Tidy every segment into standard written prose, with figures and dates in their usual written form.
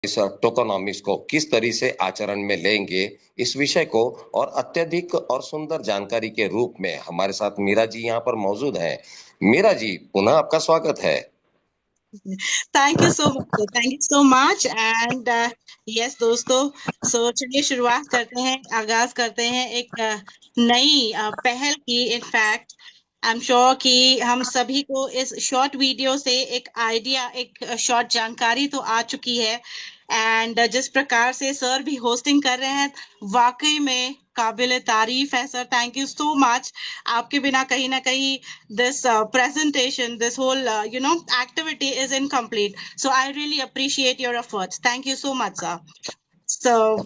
इस टोकोनॉमिक्स को किस तरह से आचरण में लेंगे, इस विषय को और अत्यधिक और सुंदर जानकारी के रूप में हमारे साथ मीरा जी यहाँ पर मौजूद हैं। मीरा जी, पुनः आपका स्वागत है। Thank you so much, thank you so much. And yes दोस्तों, चलिए शुरुआत करते हैं, आगाज करते हैं एक नई पहल की। इनफैक्ट आई एम श्योर कि हम सभी को इस शॉर्ट वीडियो से एक आइडिया, एक शॉर्ट जानकारी तो आ चुकी है। एंड जिस प्रकार से सर भी होस्टिंग कर रहे हैं, वाकई में काबिल तारीफ है sir. Thank you so much. आपके बिना कहीं ना कहीं this presentation, this whole activity is incomplete. So I really appreciate your efforts. Thank you so much, sir. So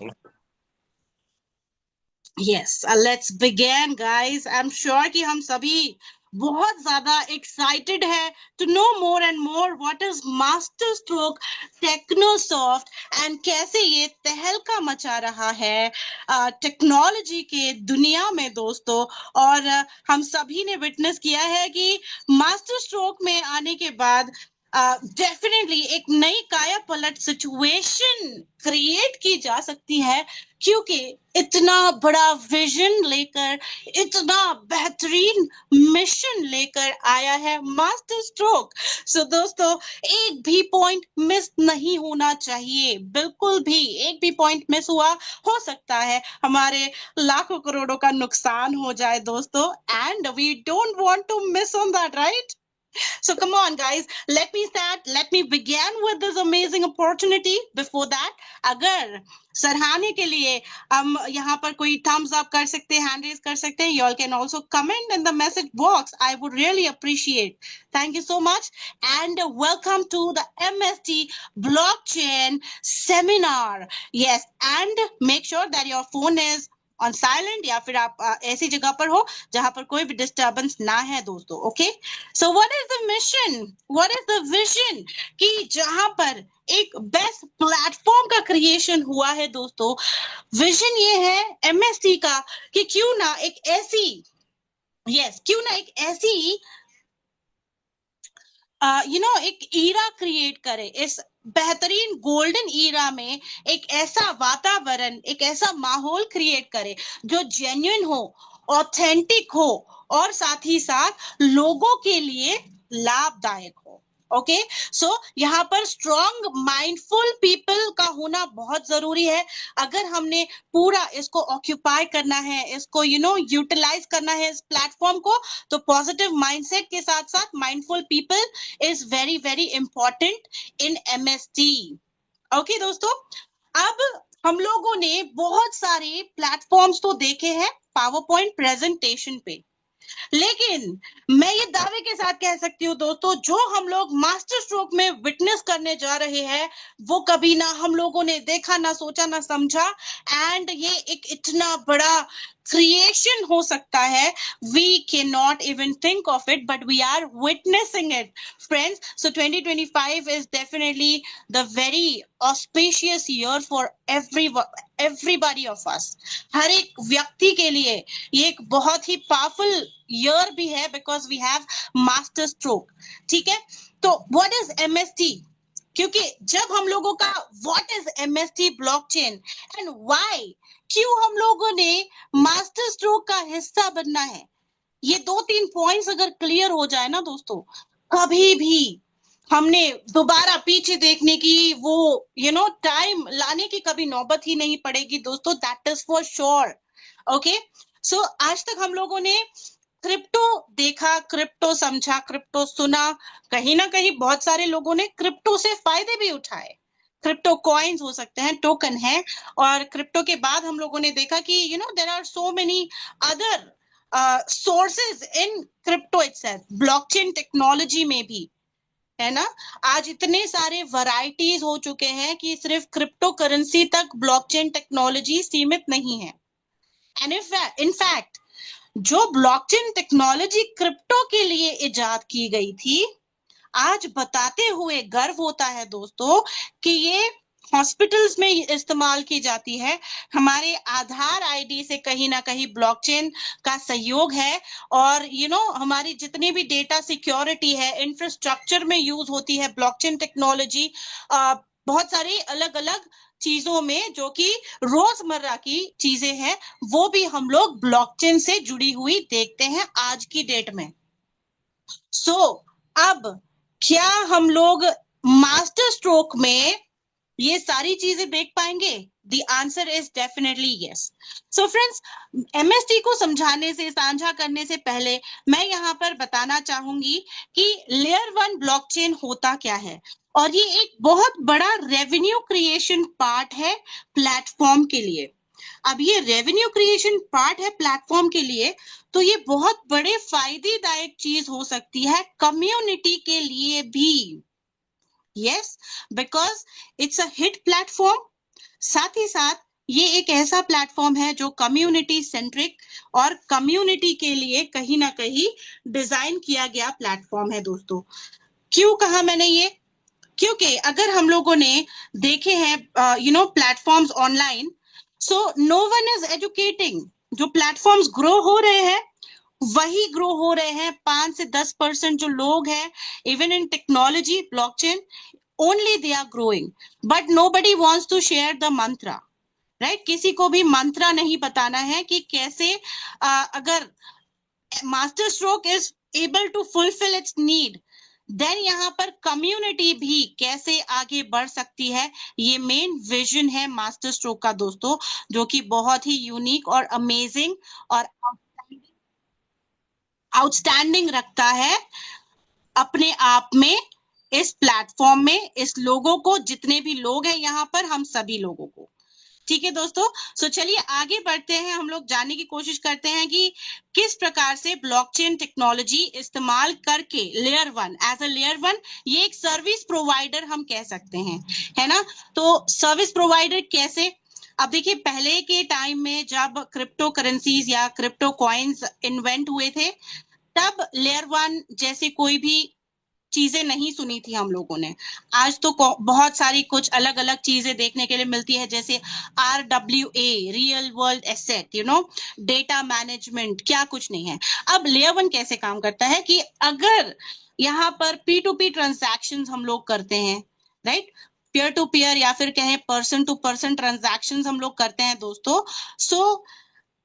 yes, let's begin, guys. I'm sure कि हम सभी बहुत ज्यादा excited है to know more and more what is master stroke technosoft and कैसे ये तहलका मचा रहा है टेक्नोलॉजी के दुनिया में दोस्तों। और हम सभी ने विटनेस किया है कि मास्टर स्ट्रोक में आने के बाद डेफिनेटली एक नई काया पलट सिचुएशन क्रिएट की जा सकती है, क्योंकि इतना बड़ा विजन लेकर, इतना बेहतरीन मिशन लेकर आया है मास्टर स्ट्रोक। दोस्तों, एक भी पॉइंट मिस नहीं होना चाहिए, बिल्कुल भी एक भी पॉइंट मिस हुआ हो सकता है हमारे लाखों करोड़ों का नुकसान हो जाए दोस्तों। And we don't want to miss on that, right? So come on, guys. Let me start. Let me begin with this amazing opportunity. Before that, अगर सराहने के लिए हम यहाँ पर कोई thumbs up कर सकते हैं, hand raise कर सकते हैं, you all can also comment in the message box. I would really appreciate. Thank you so much, and welcome to the MST Blockchain Seminar. Yes, and make sure that your phone is on silent, या फिर आप ऐसी जगह पर हो जहां पर कोई भी डिस्टर्बेंस ना है दोस्तों। Okay, so what is the mission, what is the vision, कि जहां पर एक बेस्ट प्लेटफॉर्म का क्रिएशन हुआ है दोस्तों। विजन ये है एमएसटी का कि क्यों ना एक ऐसी क्यों ना एक ऐसी एक ईरा क्रिएट करे, इस बेहतरीन गोल्डन ईरा में एक ऐसा वातावरण, एक ऐसा माहौल क्रिएट करे जो जेन्युइन हो, ऑथेंटिक हो, और साथ ही साथ लोगों के लिए लाभदायक हो। ओके, सो यहाँ पर स्ट्रॉन्ग माइंडफुल पीपल का होना बहुत जरूरी है। अगर हमने पूरा इसको ऑक्यूपाई करना है, इसको यूटिलाइज करना है इस प्लेटफॉर्म को, तो पॉजिटिव माइंडसेट के साथ साथ mindful people is very very important in MST। Okay दोस्तों, अब हम लोगों ने बहुत सारे प्लेटफॉर्म्स तो देखे हैं पावर पॉइंट प्रेजेंटेशन पे, लेकिन मैं ये दावे के साथ कह सकती हूँ दोस्तों, जो हम लोग मास्टर स्ट्रोक में विटनेस करने जा रहे हैं वो कभी ना हम लोगों ने देखा, ना सोचा, ना समझा। एंड ये एक इतना बड़ा क्रिएशन हो सकता है, we cannot even think of it, but we are witnessing it, friends. So 2025 is definitely the very auspicious year for everybody of us। हर एक व्यक्ति के लिए ये एक बहुत ही पावरफुल ईयर भी है, because we have master stroke. ठीक है, तो व्हाट इज एमएसटी, क्योंकि जब हम लोगों का what is MST blockchain and why, क्यों हम लोगों ने मास्टर स्ट्रोक का हिस्सा बनना है, ये दो तीन पॉइंट्स अगर क्लियर हो जाए ना दोस्तों, कभी भी हमने दोबारा पीछे देखने की वो टाइम लाने की कभी नौबत ही नहीं पड़ेगी दोस्तों। That is for sure. Okay, so आज तक हम लोगों ने क्रिप्टो देखा, क्रिप्टो समझा, क्रिप्टो सुना, कहीं ना कहीं बहुत सारे लोगों ने क्रिप्टो से फायदे भी उठाए। क्रिप्टो कॉइन्स हो सकते हैं, टोकन है, और क्रिप्टो के बाद हम लोगों ने देखा कि there are so many other sources in crypto itself, blockchain technology में भी, है ना। आज इतने सारे वैरायटीज हो चुके हैं कि सिर्फ क्रिप्टो करेंसी तक ब्लॉकचेन टेक्नोलॉजी सीमित नहीं है। एंड इनफैक्ट जो ब्लॉकचेन टेक्नोलॉजी क्रिप्टो के लिए इजाद की गई थी, आज बताते हुए गर्व होता है दोस्तों कि ये हॉस्पिटल्स में इस्तेमाल की जाती है। हमारे आधार आईडी से कहीं ना कहीं ब्लॉकचेन का सहयोग है, और हमारी जितनी भी डेटा सिक्योरिटी है, इंफ्रास्ट्रक्चर में यूज होती है ब्लॉकचेन टेक्नोलॉजी। बहुत सारी अलग अलग चीजों में जो कि रोजमर्रा की चीजें हैं, वो भी हम लोग ब्लॉकचेन से जुड़ी हुई देखते हैं आज की डेट में। सो अब क्या हम लोग मास्टर स्ट्रोक में ये सारी चीजें देख पाएंगे? The answer is definitely yes. So friends, MST को समझाने से, साझा करने से पहले मैं यहाँ पर बताना चाहूंगी कि लेयर 1 ब्लॉकचेन होता क्या है, और ये एक बहुत बड़ा रेवेन्यू क्रिएशन पार्ट है प्लेटफॉर्म के लिए। अब ये रेवेन्यू क्रिएशन पार्ट है प्लेटफॉर्म के लिए, तो ये बहुत बड़े फायदेदायक चीज हो सकती है कम्युनिटी के लिए भी। Yes, because it's a hit platform. साथ ही साथ ये एक ऐसा प्लेटफॉर्म है जो कम्युनिटी सेंट्रिक और कम्युनिटी के लिए कहीं ना कहीं डिजाइन किया गया प्लेटफॉर्म है दोस्तों। क्यों कहा मैंने ये? क्योंकि अगर हम लोगों ने देखे हैं platforms online, so no one is educating. जो प्लेटफॉर्म्स ग्रो हो रहे हैं वही ग्रो हो रहे हैं 5 से 10% जो लोग हैं, even in technology blockchain, only they are growing, but nobody wants to share the mantra, right? किसी को भी मंत्रा नहीं बताना है कि कैसे अगर master stroke is able to fulfil its need, then यहाँ पर कम्युनिटी भी कैसे आगे बढ़ सकती है। ये मेन विजन है मास्टर स्ट्रोक का दोस्तों, जो कि बहुत ही यूनिक और अमेजिंग और आउटस्टैंडिंग रखता है अपने आप में, इस प्लेटफॉर्म में, इस लोगों को, जितने भी लोग हैं यहाँ पर, हम सभी लोगों को। ठीक है दोस्तों, सो चलिए आगे बढ़ते हैं। हम लोग जानने की कोशिश करते हैं कि किस प्रकार से ब्लॉकचेन टेक्नोलॉजी इस्तेमाल करके लेयर 1, एज अ लेयर 1 ये एक सर्विस प्रोवाइडर हम कह सकते हैं, है ना? तो सर्विस प्रोवाइडर कैसे? अब देखिए, पहले के टाइम में जब क्रिप्टो करेंसीज या क्रिप्टो कॉइन्स इन्वेंट हुए थे, तब लेयर 1 जैसे कोई भी चीजें नहीं सुनी थी हम लोगों ने। आज तो बहुत सारी कुछ अलग अलग चीजें देखने के लिए मिलती है, जैसे RWA, real world asset, data management, क्या कुछ नहीं है। अब लेयर 1 कैसे काम करता है कि अगर यहाँ पर P2P ट्रांजैक्शंस हम लोग करते हैं, राइट, पीयर टू पीयर या फिर कहें पर्सन टू पर्सन ट्रांजैक्शंस हम लोग करते हैं दोस्तों, सो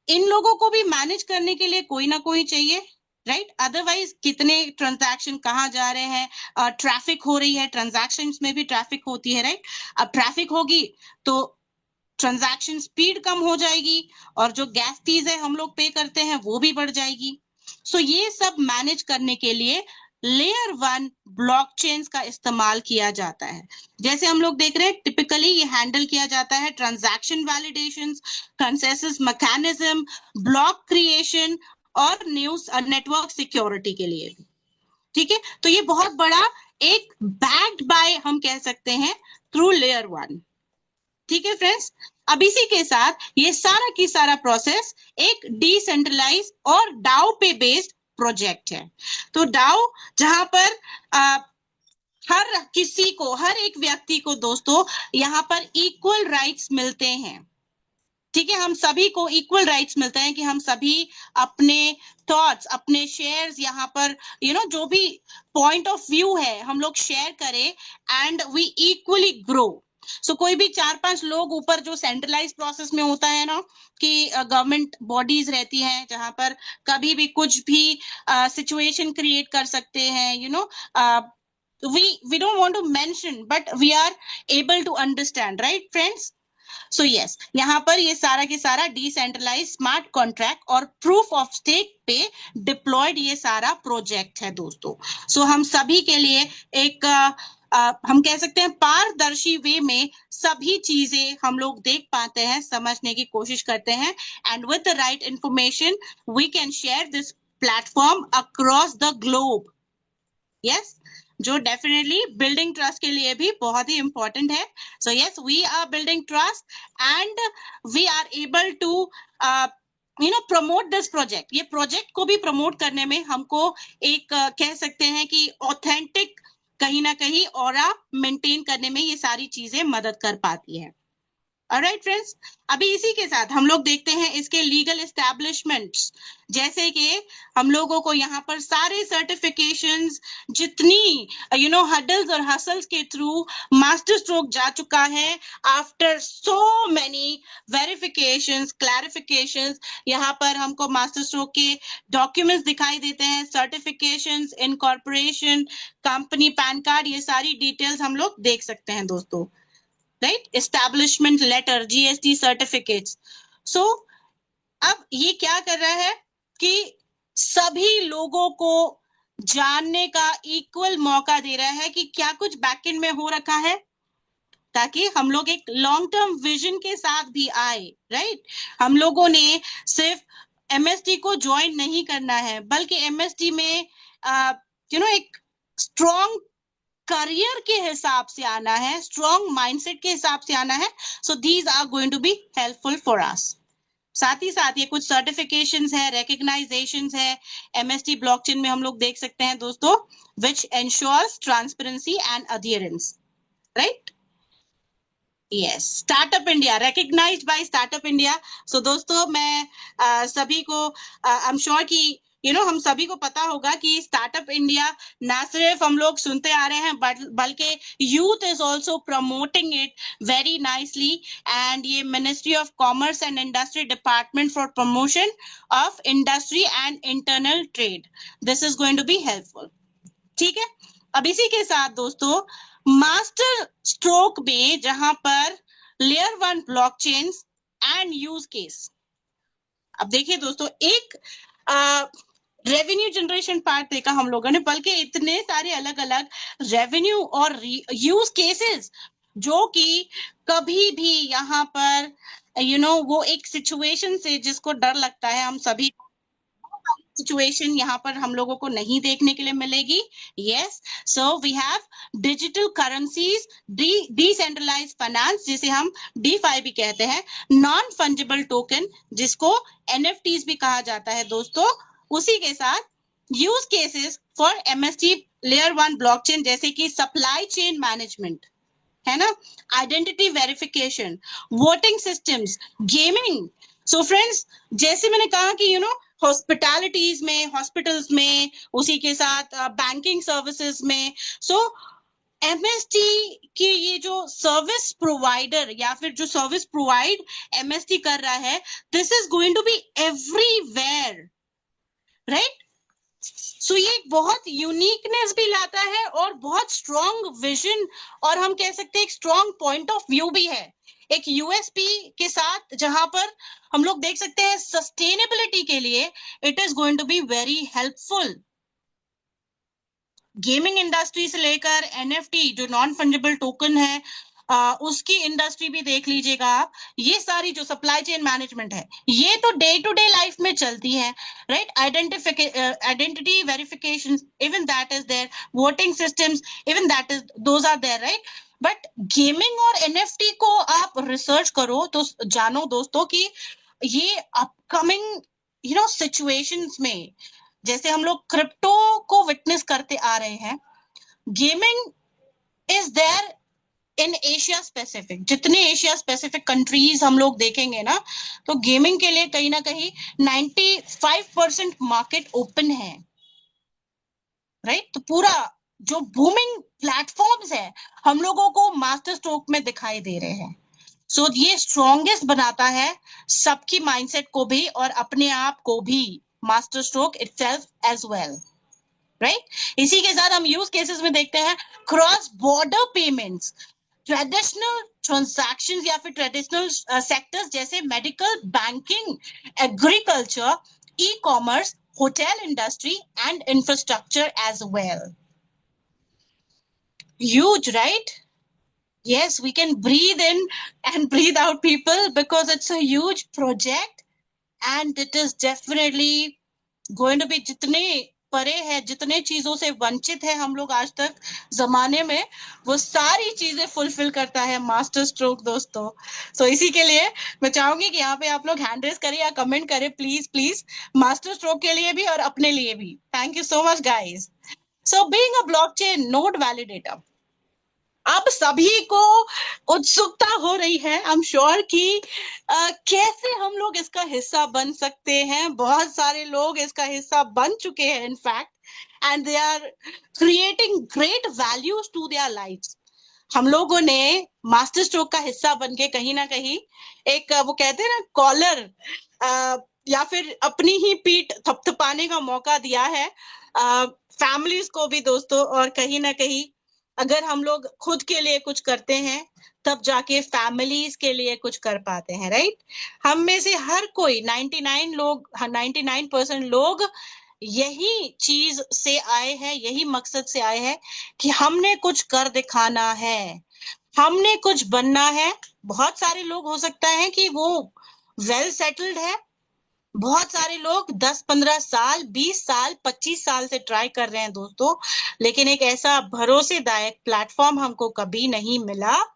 इन लोगों को भी मैनेज करने के लिए कोई ना कोई चाहिए, राइट? अदरवाइज कितने ट्रांजैक्शन कहाँ जा रहे हैं, ट्रैफिक हो रही है, ट्रांजैक्शंस में भी ट्रैफिक होती है, राइट? अब ट्रैफिक होगी तो ट्रांजैक्शन स्पीड कम हो जाएगी, और जो गैस फीस है हम लोग पे करते हैं वो भी बढ़ जाएगी। सो ये सब मैनेज करने के लिए लेयर 1 ब्लॉकचेन्स का इस्तेमाल किया जाता है। जैसे हम लोग देख रहे हैं, टिपिकली ये हैंडल किया जाता है transaction validations, consensus mechanism, block creation और न्यूज नेटवर्क सिक्योरिटी के लिए भी। ठीक है, तो ये बहुत बड़ा एक बैक्ड बाय हम कह सकते हैं थ्रू लेयर 1। ठीक है फ्रेंड्स, अब इसी के साथ ये सारा की सारा प्रोसेस एक डिसेंट्रलाइज और डाउ पे बेस्ड प्रोजेक्ट है। तो डाउ जहां पर हर किसी को, हर एक व्यक्ति को दोस्तों यहाँ पर इक्वल राइट्स मिलते हैं। ठीक है, हम सभी को इक्वल राइट्स मिलते हैं कि हम सभी अपने थॉट्स, अपने शेयर्स यहाँ पर जो भी पॉइंट ऑफ व्यू है हम लोग शेयर करें, एंड वी इक्वली ग्रो। सो कोई भी 4-5 लोग ऊपर, जो सेंट्रलाइज प्रोसेस में होता है ना, कि गवर्नमेंट बॉडीज रहती हैं जहां पर कभी भी कुछ भी सिचुएशन क्रिएट कर सकते हैं, we don't want to mention, but we are able to understand, right friends? So yes, यहाँ पर ये सारा के सारा डिसेंट्रलाइज स्मार्ट कॉन्ट्रैक्ट और प्रूफ ऑफ स्टेक पे डिप्लॉयड ये सारा प्रोजेक्ट है दोस्तों। सो हम सभी के लिए एक हम कह सकते हैं पारदर्शी वे में सभी चीजें हम लोग देख पाते हैं, समझने की कोशिश करते हैं, and with the right information we can share this platform across the globe. Yes, जो डेफिनेटली बिल्डिंग ट्रस्ट के लिए भी बहुत ही इंपॉर्टेंट है। So yes, we are building trust and we are able to promote this project. ये project को भी प्रमोट करने में हमको एक कह सकते हैं कि ऑथेंटिक कहीं ना कहीं ऑरा मेंटेन करने में ये सारी चीजें मदद कर पाती है। ऑलराइट फ्रेंड्स, अभी इसी के साथ हम लोग देखते हैं इसके लीगल एस्टैब्लिशमेंट्स, जैसे कि हम लोगों को यहाँ पर सारे सर्टिफिकेशंस, जितनी हडल्स और हसल्स के थ्रू मास्टर स्ट्रोक जा चुका है, after so many verifications, clarifications, यहाँ पर हमको मास्टर स्ट्रोक के डॉक्यूमेंट्स दिखाई देते हैं, certifications, incorporation, company PAN card, ये सारी डिटेल्स हम लोग देख सकते हैं दोस्तों, right, establishment letter, GST certificates. So अब ये क्या कर रहा है कि सभी लोगों को जानने का इक्वल मौका दे रहा है कि क्या कुछ बैकएंड में हो रखा है, ताकि हम लोग एक लॉन्ग टर्म विजन के साथ भी आए, राइट। हम लोगों ने सिर्फ एमएसटी को ज्वाइन नहीं करना है, बल्कि एमएसटी में एक स्ट्रॉन्ग करियर के हिसाब से आना है, स्ट्रॉन्ग माइंडसेट के हिसाब से आना है। So these are going to be helpful for us. साथ ही साथ ये कुछ सर्टिफिकेशंस है, रिकॉग्नाइजेशंस है, एमएसटी ब्लॉकचेन में हम लोग देख सकते हैं दोस्तों, which ensures transparency and adherence, right. Yes, startup India, recognised by startup India. So दोस्तों, मैं सभी को आई एम श्योर कि हम सभी को पता होगा कि स्टार्टअप इंडिया ना सिर्फ हम लोग सुनते आ रहे हैं, बल्कि youth is also promoting it very nicely. And ये ministry of commerce and industry department for promotion of industry and internal trade, this is going to be helpful. ठीक है, अब इसी के साथ दोस्तों, मास्टर स्ट्रोक में जहां पर layer 1 blockchain and use case, अब देखिए दोस्तों, एक रेवेन्यू जनरेशन पार्ट देखा हम लोगों ने, बल्कि इतने सारे अलग अलग रेवेन्यू और यूज केसेस जो कि कभी भी यहाँ पर वो एक सिचुएशन से जिसको डर लगता है, हम सभी सिचुएशन यहाँ पर हम लोगों को नहीं देखने के लिए मिलेगी। Yes, so we have digital currencies, decentralised finance जिसे हम DeFi भी कहते हैं, नॉन फंजिबल टोकन जिसको NFTs भी कहा जाता है दोस्तों। उसी के साथ use cases for MST layer 1 blockchain, जैसे कि सप्लाई चेन मैनेजमेंट, है ना, identity verification, voting systems, gaming. So friends, जैसे मैंने कहा कि हॉस्पिटैलिटीज में, हॉस्पिटल्स में, उसी के साथ बैंकिंग सर्विसेज में, सो एमएसटी की ये जो सर्विस प्रोवाइडर या फिर जो सर्विस प्रोवाइड एमएसटी कर रहा है, this is going to be everywhere, right. So ये एक बहुत यूनिकनेस भी लाता है और बहुत स्ट्रॉन्ग विजन, और हम कह सकते हैं एक स्ट्रॉन्ग पॉइंट ऑफ व्यू भी है, एक यूएसपी के साथ, जहां पर हम लोग देख सकते हैं सस्टेनेबिलिटी के लिए it is going to be very helpful. Gaming industry से लेकर एनएफटी जो नॉन फंजिबल टोकन है, उसकी इंडस्ट्री भी देख लीजिएगा आप। ये सारी जो सप्लाई चेन मैनेजमेंट है, ये तो डे टू डे लाइफ में चलती है, right. Identity verification, even that is there, voting systems, even that is, those are there, right. But gaming और एनएफटी को आप रिसर्च करो तो जानो दोस्तों कि ये अपकमिंग सिचुएशंस में, जैसे हम लोग क्रिप्टो को विटनेस करते आ रहे हैं, gaming is there in Asia specific. जितने एशिया स्पेसिफिक कंट्रीज हम लोग देखेंगे ना, तो गेमिंग के लिए कहीं ना कहीं 95% मार्केट ओपन है, राइट। तो पूरा जो बूमिंग प्लेटफॉर्म्स है हम लोगों को मास्टर स्ट्रोक में दिखाई दे रहे हैं। सो ये स्ट्रॉन्गेस्ट बनाता है सबकी माइंडसेट को भी और अपने आप को भी, master stroke itself as well, right. इसी के साथ हम यूज केसेस में देखते हैं cross border payments, traditional transactions या फिर ट्रेडिशनल सेक्टर्स जैसे medical, banking, agriculture, e commerce, hotel industry and infrastructure as well. Huge, right? Yes, we can breathe in and breathe out, people, because it's a huge project and it is definitely going to be, जितने परे है, जितने चीजों से वंचित है हम लोग आज तक जमाने में, वो सारी चीजें फुलफिल करता है मास्टर स्ट्रोक दोस्तों। सो इसी के लिए मैं चाहूंगी कि यहाँ पे आप लोग हैंड रेस करें या कमेंट करें, प्लीज प्लीज, मास्टर स्ट्रोक के लिए भी और अपने लिए भी। Thank you so much guys. So being a blockchain node validator, अब सभी को उत्सुकता हो रही है, आई एम श्योर कि कैसे हम लोग इसका हिस्सा बन सकते हैं। बहुत सारे लोग इसका हिस्सा बन चुके हैं in fact, and they are creating great values to their lives. हम लोगों ने मास्टर स्ट्रोक का हिस्सा बन के कहीं ना कहीं एक वो कहते हैं ना कॉलर, या फिर अपनी ही पीठ थपथपाने का मौका दिया है फैमिलीज को भी दोस्तों। और कहीं ना कहीं अगर हम लोग खुद के लिए कुछ करते हैं तब जाके फैमिलीज के लिए कुछ कर पाते हैं, राइट। हम में से हर कोई 99 लोग, 99% लोग यही चीज से आए हैं, यही मकसद से आए हैं कि हमने कुछ कर दिखाना है, हमने कुछ बनना है। बहुत सारे लोग हो सकता है कि वो वेल सेटल्ड है, बहुत सारे लोग 10-15 साल, 20 साल, 25 साल से ट्राई कर रहे हैं दोस्तों, लेकिन एक ऐसा भरोसेदायक प्लेटफॉर्म हमको कभी नहीं मिला,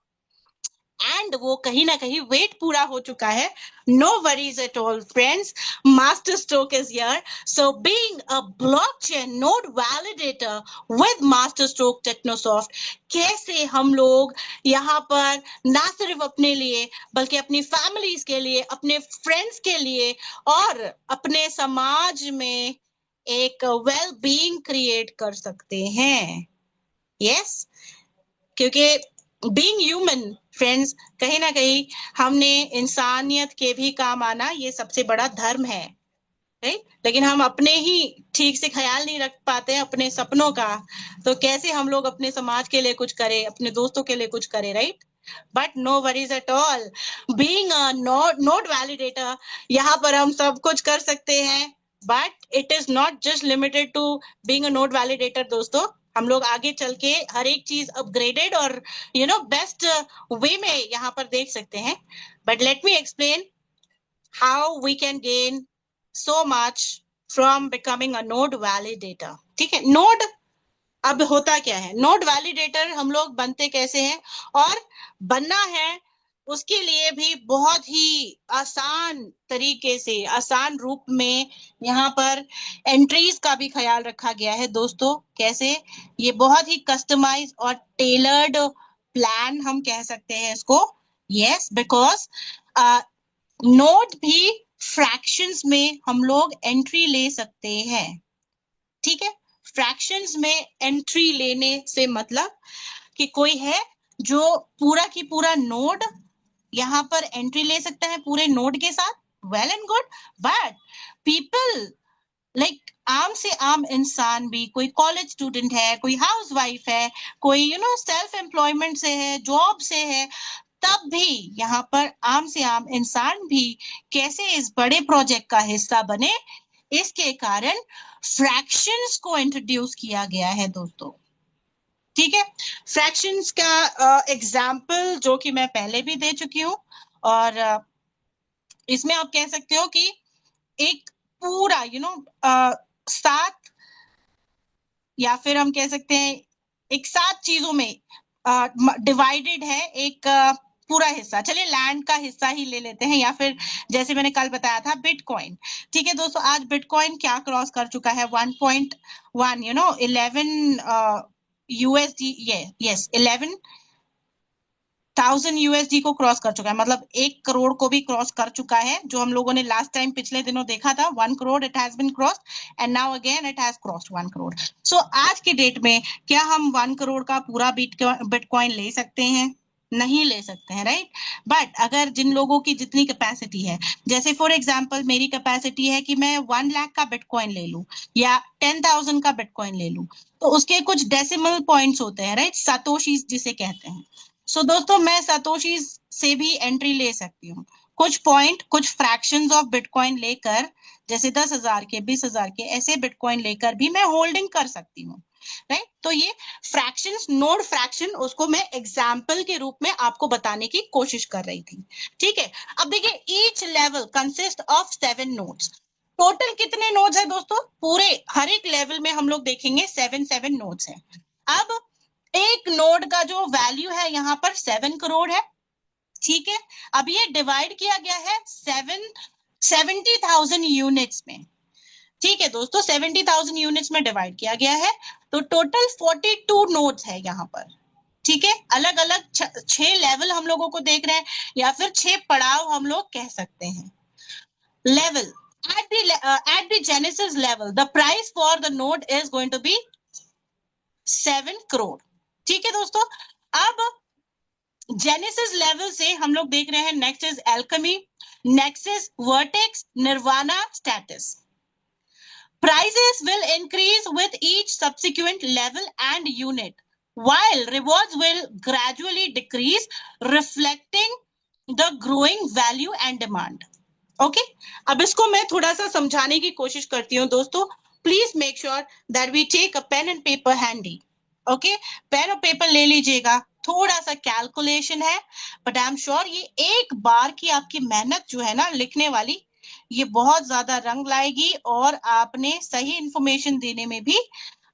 एंड वो कहीं ना कहीं वेट पूरा हो चुका है। No worries at all friends, Master stroke is here. So being a blockchain node validator with Master Stroke Technosoft, कैसे हम लोग यहाँ पर ना सिर्फ अपने लिए बल्कि अपनी फैमिलीज के लिए, अपने फ्रेंड्स के लिए और अपने समाज में एक वेल बीइंग क्रिएट कर सकते हैं। यस, क्योंकि बीइंग ह्यूमन फ्रेंड्स, कहीं ना कहीं हमने इंसानियत के भी काम आना ये सबसे बड़ा धर्म है, राइट। लेकिन हम अपने ही ठीक से ख्याल नहीं रख पाते हैं अपने सपनों का, तो कैसे हम लोग अपने समाज के लिए कुछ करें, अपने दोस्तों के लिए कुछ करें, right. But no worries at all, being a node validator, यहाँ पर हम सब कुछ कर सकते हैं। But it is not just limited to being a node validator दोस्तों। हम लोग आगे चल के हर एक चीज अपग्रेडेड और बेस्ट वे में यहाँ पर देख सकते हैं। But let me explain how we can gain so much from becoming a node validator। ठीक है, नोड अब होता क्या है, नोड वैलिडेटर हम लोग बनते कैसे हैं और बनना है उसके लिए भी बहुत ही आसान तरीके से, आसान रूप में यहाँ पर एंट्रीज का भी ख्याल रखा गया है दोस्तों। कैसे, ये बहुत ही कस्टमाइज और टेलर्ड प्लान हम कह सकते हैं इसको। यस, बिकॉज नोट भी फ्रैक्शंस में हम लोग एंट्री ले सकते हैं। ठीक है, फ्रैक्शंस में एंट्री लेने से मतलब कि कोई है जो पूरा की पूरा नोड यहाँ पर एंट्री ले सकता है पूरे नोड के साथ, well and good. But people like आम से आम इंसान भी, कोई कॉलेज स्टूडेंट है, कोई हाउस वाइफ है, कोई सेल्फ एम्प्लॉयमेंट से है, जॉब से है, तब भी यहाँ पर आम से आम इंसान भी कैसे इस बड़े प्रोजेक्ट का हिस्सा बने, इसके कारण फ्रैक्शंस को इंट्रोड्यूस किया गया है दोस्तों। ठीक है, फ्रैक्शंस का एग्जाम्पल जो कि मैं पहले भी दे चुकी हूँ, और इसमें आप कह सकते हो कि एक पूरा सात, या फिर हम कह सकते हैं एक 7 चीजों में डिवाइडेड है एक पूरा हिस्सा। चलिए लैंड का हिस्सा ही ले लेते हैं, या फिर जैसे मैंने कल बताया था बिटकॉइन। ठीक है दोस्तों, आज बिटकॉइन क्या क्रॉस कर चुका है, 1.1 11 यूएसडी, यस 11,000 यूएसडी को क्रॉस कर चुका है, मतलब 1 करोड़ को भी क्रॉस कर चुका है। जो हम लोगों ने लास्ट टाइम पिछले दिनों देखा था 1 crore, it has been crossed and now again it has crossed 1 crore. सो आज के डेट में क्या हम 1 करोड़ का पूरा बिटकॉइन ले सकते हैं? नहीं ले सकते हैं, राइट। बट अगर जिन लोगों की जितनी कैपेसिटी है, जैसे फॉर एग्जांपल मेरी कैपेसिटी है कि मैं 1 लाख का बिटकॉइन ले लूं या 10,000 का बिटकॉइन ले लूं, तो उसके कुछ डेसिमल पॉइंट्स होते हैं, राइट, सातोशी जिसे कहते हैं। सो दोस्तों मैं सातोशी से भी एंट्री ले सकती हूँ, कुछ पॉइंट, कुछ फ्रैक्शंस ऑफ बिटकॉइन लेकर, जैसे 10,000 के, 20,000 के, ऐसे बिटकॉइन लेकर भी मैं होल्डिंग कर सकती हूँ, राइट। तो ये फ्रैक्शंस, नोड फ्रैक्शन, उसको मैं एग्जाम्पल के रूप में आपको बताने की कोशिश कर रही थी। ठीक है, अब देखिए each level consist of 7 nodes. Total कितने नोड्स है दोस्तों? पूरे हर एक लेवल में हम लोग देखेंगे 7 नोड्स है। अब एक नोड का जो वैल्यू है यहाँ पर 7 करोड़ है। ठीक है, अब ये डिवाइड किया गया है 70,000 यूनिट्स में। ठीक है दोस्तों, 70,000 यूनिट्स में डिवाइड किया गया है, तो टोटल 42 नोड्स है यहाँ पर। ठीक है, अलग अलग 6 लेवल हम लोगों को देख रहे हैं, या फिर 6 पड़ाव हम लोग कह सकते हैं। Level at the genesis level the price for the node is going to be 7 crore। ठीक है दोस्तों, अब जेनेसिस लेवल से हम लोग देख रहे हैं next is Alchemy, Nexus, Vertex, Nirvana, Status. Prices will increase with each subsequent level and unit, while rewards will gradually decrease, reflecting the growing value and demand। Okay, अब इसको मैं थोड़ा सा समझाने की कोशिश करती हूँ दोस्तों। Please make sure that we take a pen and paper handy. Okay, pen और पेपर ले लीजिएगा, थोड़ा सा कैलकुलेशन है, बट आई एम श्योर ये एक बार की आपकी मेहनत जो है ना लिखने वाली, ये बहुत ज्यादा रंग लाएगी और आपने सही इंफॉर्मेशन देने में भी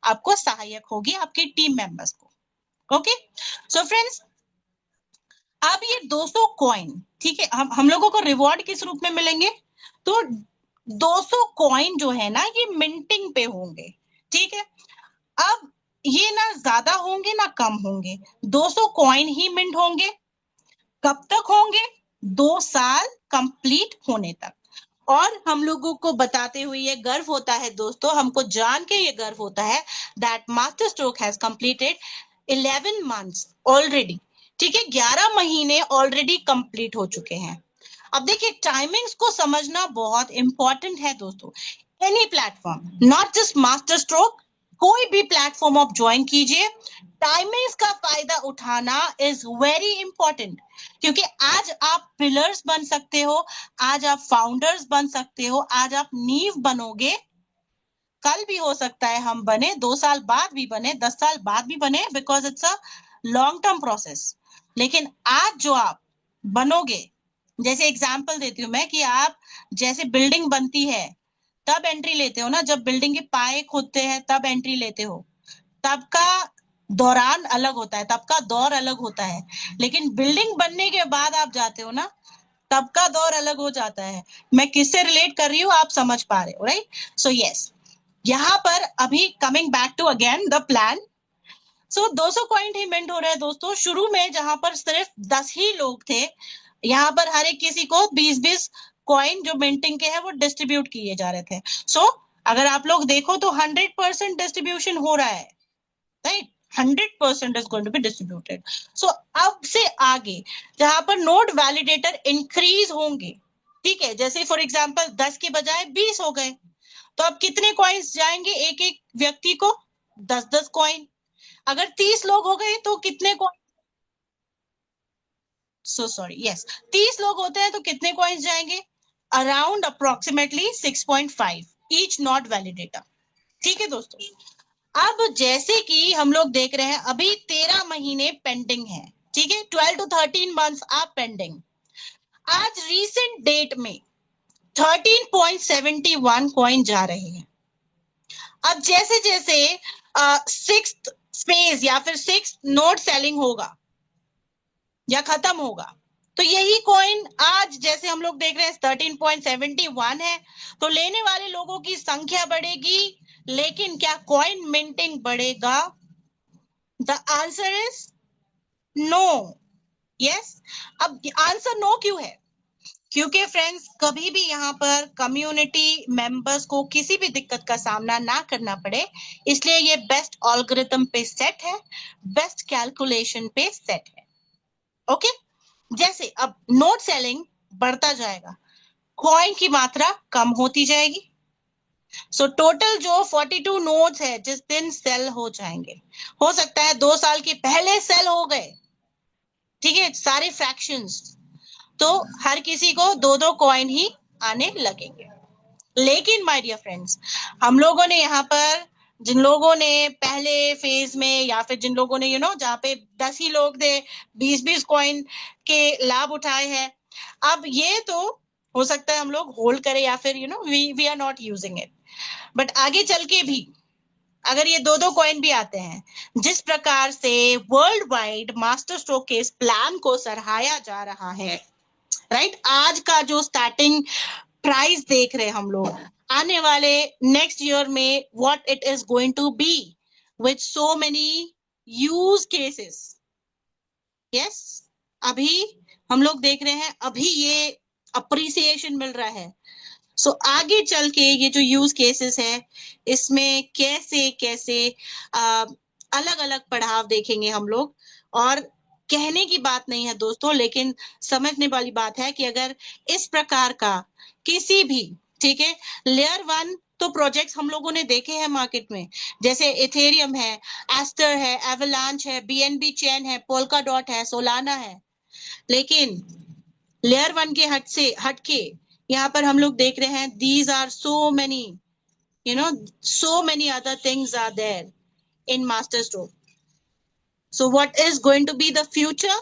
आपको सहायक होगी आपके टीम मेंबर्स को। ओके, सो फ्रेंड्स, अब ये 200 कॉइन, ठीक है, हम लोगों को रिवॉर्ड किस रूप में मिलेंगे? तो 200 कॉइन जो है ना ये मिंटिंग पे होंगे। ठीक है, अब ये ना ज्यादा होंगे ना कम होंगे, 200 कॉइन ही मिंट होंगे। कब तक होंगे? 2 साल कंप्लीट होने तक। और हम लोगों को बताते हुए ये गर्व होता है दोस्तों, हमको जान के ये गर्व होता है that master stroke has completed 11 months already. ठीक है, 11 महीने ऑलरेडी कंप्लीट हो चुके हैं। अब देखिए, टाइमिंग्स को समझना बहुत इंपॉर्टेंट है दोस्तों। Any platform, not just master stroke, कोई भी प्लेटफॉर्म आप ज्वाइन कीजिए, टाइमिंग्स का फायदा उठाना इज वेरी इंपॉर्टेंट, क्योंकि आज आप पिलर्स बन सकते हो, आज आप फाउंडर्स बन सकते हो, आज आप नींव बनोगे, कल भी हो सकता है हम बने, 2 साल बाद भी बने, 10 साल बाद भी बने, because it's a long term process. लेकिन आज जो आप बनोगे, जैसे एग्जांपल देती हूँ मैं कि आप जैसे बिल्डिंग बनती है तब एंट्री लेते हो ना, जब बिल्डिंग के पाए खोदते हैं तब एंट्री लेते हो, तब का दौरान अलग होता है, तब का दौर अलग होता है। लेकिन बिल्डिंग बनने के बाद आप जाते हो ना, तब का दौर अलग हो जाता है। मैं किससे रिलेट कर रही हूँ आप समझ पा रहे हो, राइट? सो यस, यहाँ पर अभी coming back to again the plan. So 200 coin ही मिंट हो रहे हैं दोस्तों। शुरू में जहां पर सिर्फ 10 ही लोग थे, यहाँ पर हर एक किसी को 20-20 कॉइन जो मिंटिंग के हैं वो डिस्ट्रीब्यूट किए जा रहे थे। सो अगर आप लोग देखो तो 100% डिस्ट्रीब्यूशन हो रहा है, right? 100% is going to be distributed. So अब से आगे जहां पर नोड वैलिडेटर इंक्रीज होंगे, ठीक है, जैसे फॉर एग्जांपल 10 के बजाय 20 हो गए, तो अब कितने कॉइन्स जाएंगे एक एक व्यक्ति को? 10-10 कॉइन। अगर 30 लोग हो गए तो कितने कॉइन? सो सॉरी, यस, 30 लोग होते हैं तो कितने कॉइन्स जाएंगे? Around approximately 6.5 each not validator. ठीक है दोस्तों, अब जैसे कि हम लोग देख रहे हैं अभी 13 महीने पेंडिंग है, ठीक है, 12 to 13 मंथ्स आर पेंडिंग। आज रीसेंट डेट में 13.71 कॉइन जा रहे हैं। अब जैसे जैसे सिक्स्थ फेज या फिर सिक्स्थ नोट सेलिंग होगा या खत्म होगा, तो यही कॉइन आज जैसे हम लोग देख रहे हैं 13.71 है, तो लेने वाले लोगों की संख्या बढ़ेगी, लेकिन क्या कॉइन मिंटिंग बढ़ेगा? The answer is no. Yes, अब आंसर नो क्यों है? क्योंकि फ्रेंड्स कभी भी यहाँ पर कम्युनिटी मेंबर्स को किसी भी दिक्कत का सामना ना करना पड़े, इसलिए ये बेस्ट एल्गोरिथम पे सेट है, बेस्ट कैलकुलेशन पे सेट है। ओके, जैसे अब नोट सेलिंग बढ़ता जाएगा, कॉइन की मात्रा कम होती जाएगी। सो टोटल जो 42 नोट्स है जिस दिन सेल हो जाएंगे, हो सकता है 2 साल के पहले सेल हो गए, ठीक है, सारे फ्रैक्शंस, तो हर किसी को 2-2 कॉइन ही आने लगेंगे। लेकिन माय डियर फ्रेंड्स, हम लोगों ने यहाँ पर जिन लोगों ने पहले फेज में या फिर जिन लोगों ने जहाँ पे 10 ही लोग थे, 20-20 कॉइन के लाभ उठाए हैं, अब ये तो हो सकता है हम लोग होल्ड करें या फिर we are not using it, but आगे चल के भी अगर ये 2-2 कॉइन भी आते हैं, जिस प्रकार से वर्ल्ड वाइड मास्टर स्ट्रोक के इस प्लान को सराहाया जा रहा है, राइट, आज का जो स्टार्टिंग प्राइस देख रहे हैं हम लोग, आने वाले नेक्स्ट ईयर में what it is going to be with so many use cases, yes, अभी हम लोग देख रहे हैं, अभी ये अप्रिसिएशन मिल रहा है। सो आगे चल के ये जो यूज केसेस है, इसमें कैसे कैसे अलग अलग पड़ाव देखेंगे हम लोग। और कहने की बात नहीं है दोस्तों, लेकिन समझने वाली बात है कि अगर इस प्रकार का किसी भी, ठीक है, लेयर वन तो प्रोजेक्ट्स हम लोगों ने देखे हैं मार्केट में, जैसे इथेरियम है, एस्टर है, एवलांच है, बीएनबी चेन है, पोल्का डॉट है, सोलाना है। लेकिन लेयर वन के हटके यहाँ पर हम लोग देख रहे हैं, these are so many, you know, so many other things are there in master stroke. So what is going to be the future,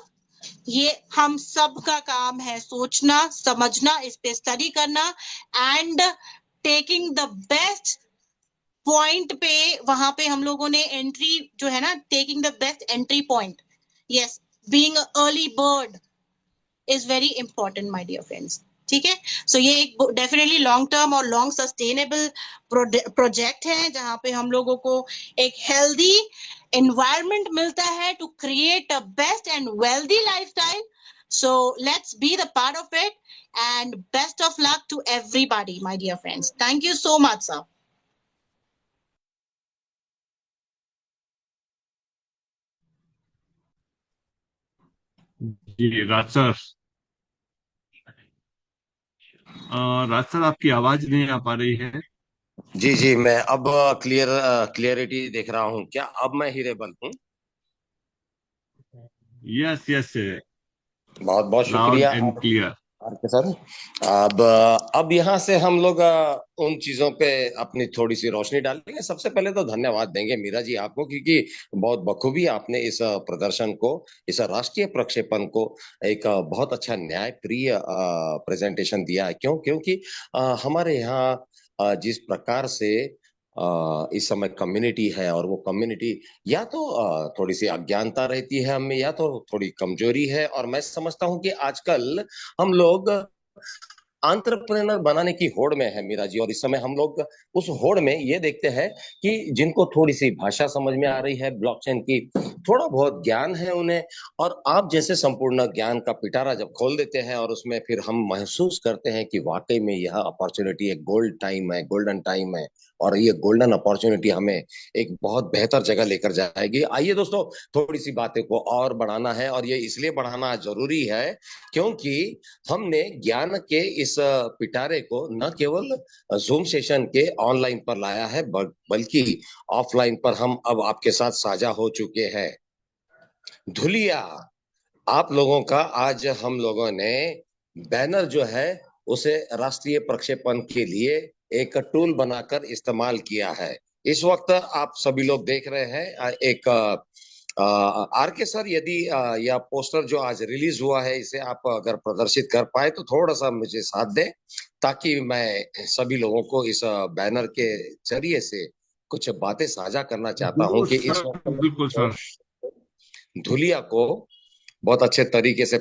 ये हम सब का काम है, सोचना, समझना, इस पे स्टडी करना, and taking the best point पे, वहां पे हम लोगों ने एंट्री जो है ना, taking the best entry point. Yes, being early bird is very important my dear friends. ठीक है, सो ये एक डेफिनेटली लॉन्ग टर्म और लॉन्ग सस्टेनेबल प्रोजेक्ट है, जहां पे हम लोगों को एक हेल्दी एनवायरनमेंट मिलता है to create a best and wealthy lifestyle. So let's be the part of it, and best of luck to everybody my dear friends. Thank you so much sir. जी राज सर। राज सर, आपकी आवाज नहीं आ पा रही है। जी जी, मैं अब क्लियरिटी देख रहा हूँ क्या? अब मैं हीरेबल हूँ। यस यस, बहुत बहुत लाउड शुक्रिया एंड क्लियर। आपके सर। अब यहाँ से हम लोग उन चीजों पे अपनी थोड़ी सी रोशनी डालेंगे। सबसे पहले तो धन्यवाद देंगे मीरा जी आपको, क्योंकि बहुत बखूबी आपने इस प्रदर्शन को, इस राष्ट्रीय प्रक्षेपण को एक बहुत अच्छा न्याय प्रिय प्रेजेंटेशन दिया है। क्यों? क्योंकि हमारे यहाँ जिस प्रकार से इस समय कम्युनिटी है, और वो कम्युनिटी या तो थोड़ी सी अज्ञानता रहती है हमें, या तो थोड़ी कमजोरी है। और मैं समझता हूँ कि आजकल हम लोग एंटरप्रेन्योर बनाने की होड़ में है मीरा जी, और इस समय हम लोग उस होड़ में ये देखते हैं कि जिनको थोड़ी सी भाषा समझ में आ रही है ब्लॉकचेन की, थोड़ा बहुत ज्ञान है उन्हें, और आप जैसे संपूर्ण ज्ञान का पिटारा जब खोल देते हैं, और उसमें फिर हम महसूस करते हैं कि वाकई में यह अपॉर्चुनिटी एक गोल्ड टाइम है, गोल्डन टाइम है, और ये गोल्डन अपॉर्चुनिटी हमें एक बहुत बेहतर जगह लेकर जाएगी। आइए दोस्तों, थोड़ी सी बातें को और बढ़ाना है, और ये इसलिए बढ़ाना जरूरी है क्योंकि हमने ज्ञान के इस पिटारे को न केवल जूम सेशन के ऑनलाइन पर लाया है, बल्कि ऑफलाइन पर हम अब आपके साथ साझा हो चुके हैं। धुलिया, आप लोगों का आज हम लोगों ने बैनर जो है उसे राष्ट्रीय प्रक्षेपण के लिए एक टूल बनाकर इस्तेमाल किया है। इस वक्त आप सभी लोग देख रहे हैं एक आर के सर, यदि यह पोस्टर जो आज रिलीज हुआ है, इसे आप अगर प्रदर्शित कर पाए तो थोड़ा सा मुझे साथ दें, ताकि मैं सभी लोगों को इस बैनर के जरिए से कुछ बातें साझा करना चाहता हूं बिल्कुल कि इस सर, वक्त बिल्कुल सर। धुलिया को बहुत अच्छे तरीके से